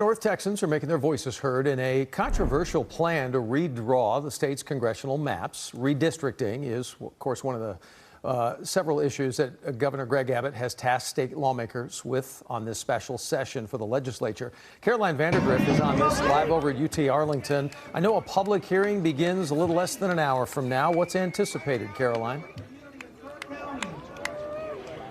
North Texans are making their voices heard in a controversial plan to redraw the state's congressional maps. Redistricting is, of course, one of the several issues that Governor Greg Abbott has tasked state lawmakers with on this special session for the legislature. Caroline Vandergrift is on this live over at UT Arlington. I know a public hearing begins a little less than an hour from now. What's anticipated, Caroline?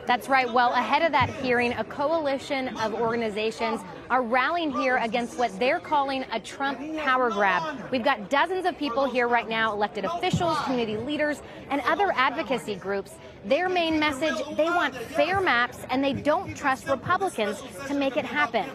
That's right. Well, ahead of that hearing, a coalition of organizations are rallying here against what they're calling a Trump power grab. We've got dozens of people here right now, elected officials, community leaders, and other advocacy groups. Their main message, they want fair maps, and they don't trust Republicans to make it happen.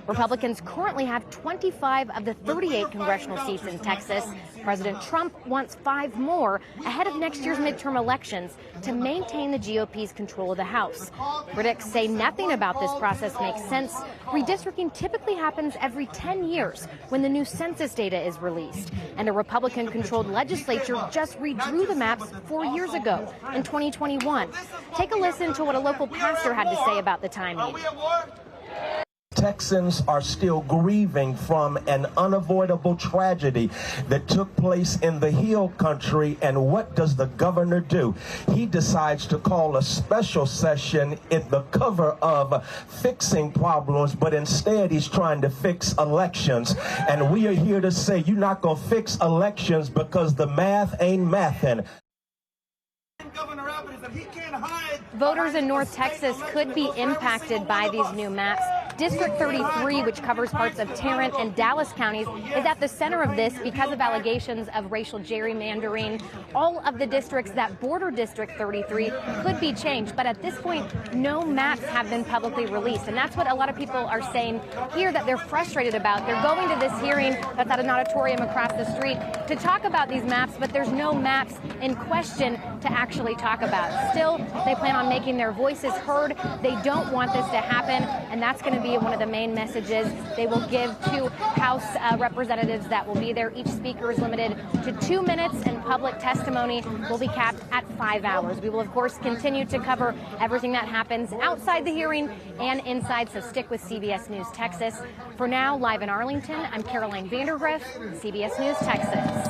Republicans currently have 25 of the 38 congressional seats in Texas. President Trump wants 5 more ahead of next year's midterm elections to maintain the GOP's control of the House. Critics say nothing about this process makes sense. Redistricting typically happens every 10 years when the new census data is released. And a Republican-controlled legislature just redrew the maps 4 years ago in 2021. Take a listen to what a local pastor had to say about the timing. Texans are still grieving from an unavoidable tragedy that took place in the Hill Country. And what does the governor do? He decides to call a special session in the cover of fixing problems, but instead he's trying to fix elections. And we are here to say you're not going to fix elections because the math ain't mathin'. Voters in North Texas could be impacted by these new maps. District 33, which covers parts of Tarrant and Dallas counties, is at the center of this because of allegations of racial gerrymandering. All of the districts that border District 33 could be changed, but at this point, no maps have been publicly released. And that's what a lot of people are saying here that they're frustrated about. They're going to this hearing that's at an auditorium across the street to talk about these maps, but there's no maps in question to actually talk about. Still, they plan on making their voices heard. They don't want this to happen, and that's going to be one of the main messages they will give to House representatives that will be there. Each speaker is limited to 2 minutes, and public testimony will be capped at 5 hours. We will, of course, continue to cover everything that happens outside the hearing and inside, so stick with CBS News Texas. For now, live in Arlington, I'm Caroline Vandergrift, CBS News Texas.